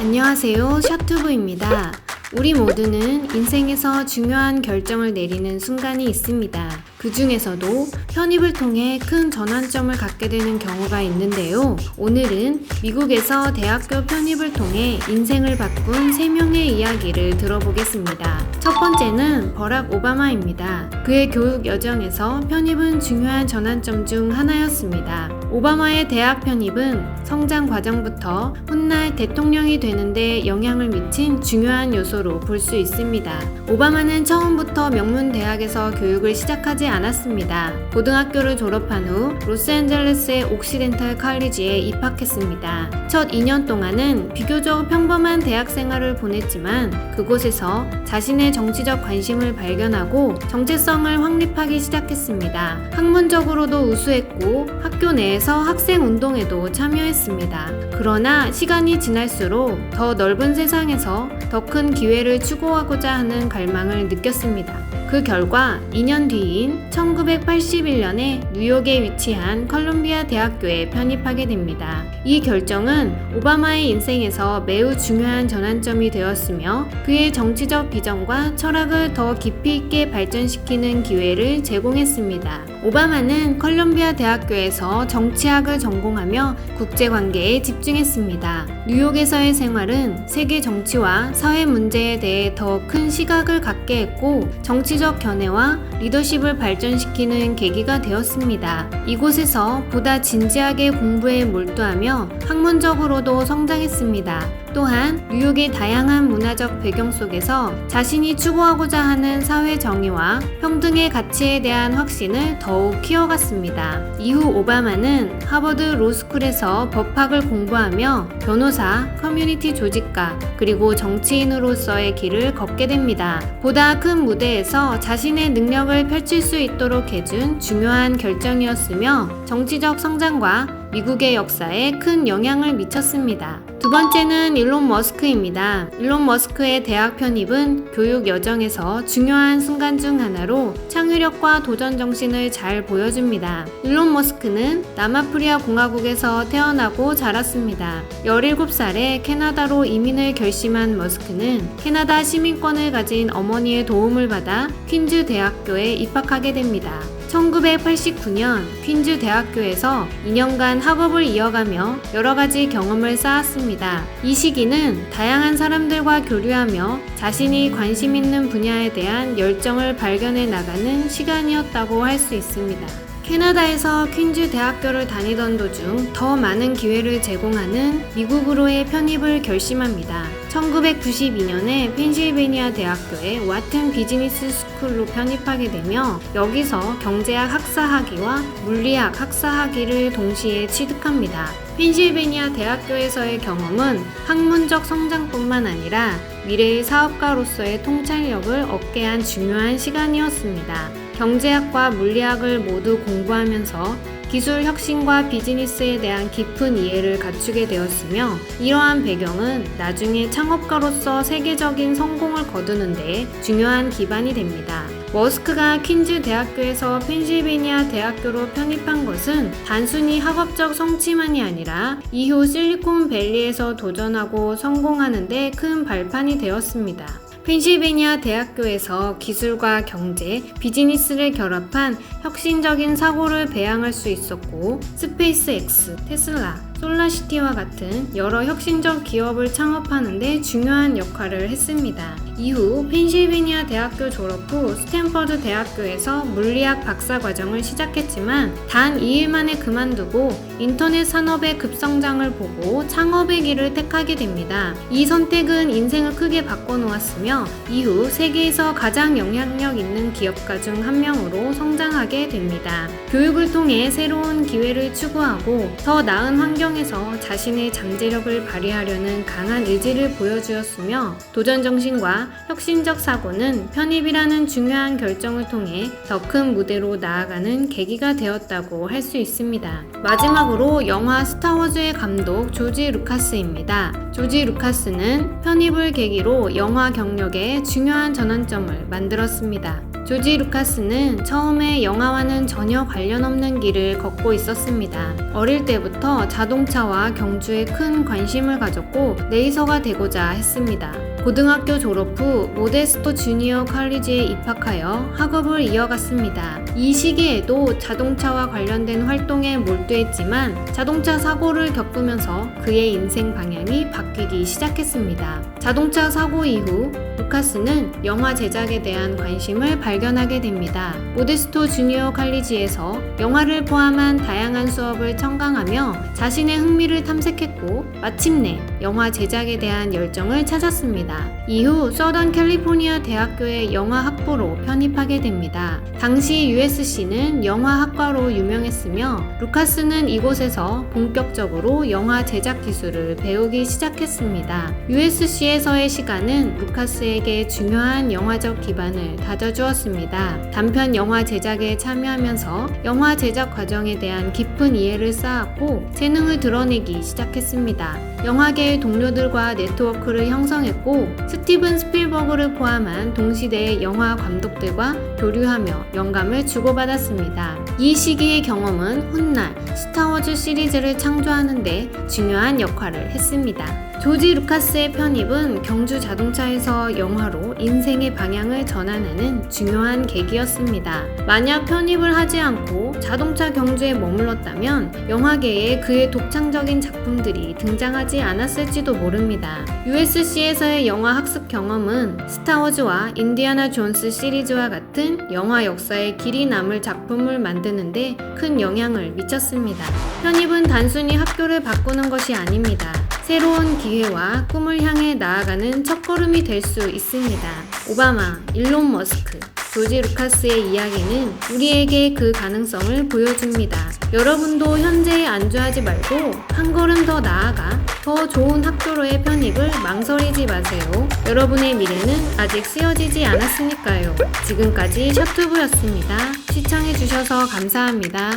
안녕하세요, 샤투브입니다. 우리 모두는 인생에서 중요한 결정을 내리는 순간이 있습니다. 그 중에서도 편입을 통해 큰 전환점을 갖게 되는 경우가 있는데요. 오늘은 미국에서 대학교 편입을 통해 인생을 바꾼 3명의 이야기를 들어보겠습니다. 첫 번째는 버락 오바마입니다. 그의 교육 여정에서 편입은 중요한 전환점 중 하나였습니다. 오바마의 대학 편입은 성장 과정부터 훗날 대통령이 되는데 영향을 미친 중요한 요소로 볼 수 있습니다. 오바마는 처음부터 명문 대학에서 교육을 시작하지 않았습니다. 고등학교를 졸업한 후 로스앤젤레스의 옥시덴탈 칼리지에 입학했습니다. 첫 2년 동안은 비교적 평범한 대학 생활을 보냈지만 그곳에서 자신의 정치적 관심을 발견하고 정체성을 확립하기 시작했습니다. 학문적으로도 우수했고 학교 내에서 학생 운동에도 참여했습니다. 그러나 시간이 지날수록 더 넓은 세상에서 더 큰 기회를 추구하고자 하는 갈망을 느꼈습니다. 그 결과 2년 뒤인 1981년에 뉴욕에 위치한 컬럼비아 대학교에 편입하게 됩니다. 이 결정은 오바마의 인생에서 매우 중요한 전환점이 되었으며 그의 정치적 비전과 철학을 더 깊이 있게 발전시키는 기회를 제공했습니다. 오바마는 컬럼비아 대학교에서 정치학을 전공하며 국제관계에 집중했습니다. 뉴욕에서의 생활은 세계 정치와 사회 문제에 대해 더 큰 시각을 갖게 했고 정치적 견해와 리더십을 발전시키는 계기가 되었습니다. 이곳에서 보다 진지하게 공부에 몰두하며 학문적으로도 성장했습니다. 또한 뉴욕의 다양한 문화적 배경 속에서 자신이 추구하고자 하는 사회 정의와 평등의 가치에 대한 확신을 더욱 키워갔습니다. 이후 오바마는 하버드 로스쿨에서 법학을 공부하며 변호사, 커뮤니티 조직가, 그리고 정치인으로서의 길을 걷게 됩니다. 보다 큰 무대에서 자신의 능력을 펼칠 수 있도록 해준 중요한 결정이었으며 정치적 성장과 미국의 역사에 큰 영향을 미쳤습니다. 두 번째는 일론 머스크입니다. 일론 머스크의 대학 편입은 교육 여정에서 중요한 순간 중 하나로 창의력과 도전 정신을 잘 보여줍니다. 일론 머스크는 남아프리아 공화국에서 태어나고 자랐습니다. 17살에 캐나다로 이민을 결심한 머스크는 캐나다 시민권을 가진 어머니의 도움을 받아 퀸즈 대학교에 입학하게 됩니다. 1989년 퀸즈 대학교에서 2년간 학업을 이어가며 여러 가지 경험을 쌓았습니다. 이 시기는 다양한 사람들과 교류하며 자신이 관심 있는 분야에 대한 열정을 발견해 나가는 시간이었다고 할 수 있습니다. 캐나다에서 퀸즈 대학교를 다니던 도중 더 많은 기회를 제공하는 미국으로의 편입을 결심합니다. 1992년에 펜실베니아 대학교에 와튼 비즈니스 스쿨로 편입하게 되며 여기서 경제학 학사학위와 물리학 학사학위를 동시에 취득합니다. 펜실베니아 대학교에서의 경험은 학문적 성장뿐만 아니라 미래의 사업가로서의 통찰력을 얻게 한 중요한 시간이었습니다. 경제학과 물리학을 모두 공부하면서 기술 혁신과 비즈니스에 대한 깊은 이해를 갖추게 되었으며 이러한 배경은 나중에 창업가로서 세계적인 성공을 거두는 데 중요한 기반이 됩니다. 머스크가 퀸즈 대학교에서 펜실베니아 대학교로 편입한 것은 단순히 학업적 성취만이 아니라 이후 실리콘밸리에서 도전하고 성공하는 데 큰 발판이 되었습니다. 펜실베니아 대학교에서 기술과 경제, 비즈니스를 결합한 혁신적인 사고를 배양할 수 있었고 스페이스X, 테슬라, 솔라시티와 같은 여러 혁신적 기업을 창업하는 데 중요한 역할을 했습니다. 이후 펜실베니아 대학교 졸업 후 스탠퍼드 대학교에서 물리학 박사 과정을 시작했지만 단 2일 만에 그만두고 인터넷 산업의 급성장을 보고 창업의 길을 택하게 됩니다. 이 선택은 인생을 크게 바꿔놓았으며 이후 세계에서 가장 영향력 있는 기업가 중 한 명으로 성장하게 됩니다. 교육을 통해 새로운 기회를 추구하고 더 나은 환경에서 자신의 잠재력을 발휘하려는 강한 의지를 보여주었으며 도전 정신과 혁신적 사고는 편입이라는 중요한 결정을 통해 더 큰 무대로 나아가는 계기가 되었다고 할 수 있습니다. 마지막으로 영화 스타워즈의 감독 조지 루카스입니다. 조지 루카스는 편입을 계기로 영화 경력에 중요한 전환점을 만들었습니다. 조지 루카스는 처음에 영화와는 전혀 관련 없는 길을 걷고 있었습니다. 어릴 때부터 자동차와 경주에 큰 관심을 가졌고 레이서가 되고자 했습니다. 고등학교 졸업 후 모데스토 주니어 컬리지에 입학하여 학업을 이어갔습니다. 이 시기에도 자동차와 관련된 활동에 몰두했지만 자동차 사고를 겪으면서 그의 인생 방향이 바뀌기 시작했습니다. 자동차 사고 이후 루카스는 영화 제작에 대한 관심을 발견하게 됩니다. 모데스토 주니어 컬리지에서 영화를 포함한 다양한 수업을 첨강하며 자신의 흥미를 탐색했고 마침내 영화 제작에 대한 열정을 찾았습니다. 이후 서던 캘리포니아 대학교의 영화학부로 편입하게 됩니다. 당시 USC는 영화학과로 유명했으며 루카스는 이곳에서 본격적으로 영화 제작 기술을 배우기 시작했습니다. USC에서의 시간은 루카스에게 중요한 영화적 기반을 다져주었습니다. 단편 영화 제작에 참여하면서 영화 제작 과정에 대한 깊은 이해를 쌓았고 재능을 드러내기 시작했습니다. 영화계의 동료들과 네트워크를 형성했고 스티븐 스필버그를 포함한 동시대의 영화 감독들과 교류하며 영감을 주고받았습니다. 이 시기의 경험은 훗날 스타워즈 시리즈를 창조하는 데 중요한 역할을 했습니다. 조지 루카스의 편입은 경주 자동차에서 영화로 인생의 방향을 전환하는 중요한 계기였습니다. 만약 편입을 하지 않고 자동차 경주에 머물렀다면 영화계에 그의 독창적인 작품들이 등장하지 않았을지도 모릅니다. USC에서의 영화 학습 경험은 스타워즈와 인디아나 존스 시리즈와 같은 영화 역사에 길이 남을 작품을 만드는데 큰 영향을 미쳤습니다. 편입은 단순히 학교를 바꾸는 것이 아닙니다. 새로운 기회와 꿈을 향해 나아가는 첫걸음이 될 수 있습니다. 오바마, 일론 머스크, 조지 루카스의 이야기는 우리에게 그 가능성을 보여줍니다. 여러분도 현재에 안주하지 말고 한 걸음 더 나아가 더 좋은 학교로의 편입을 망설이지 마세요. 여러분의 미래는 아직 쓰여지지 않았으니까요. 지금까지 셔투부였습니다. 시청해주셔서 감사합니다.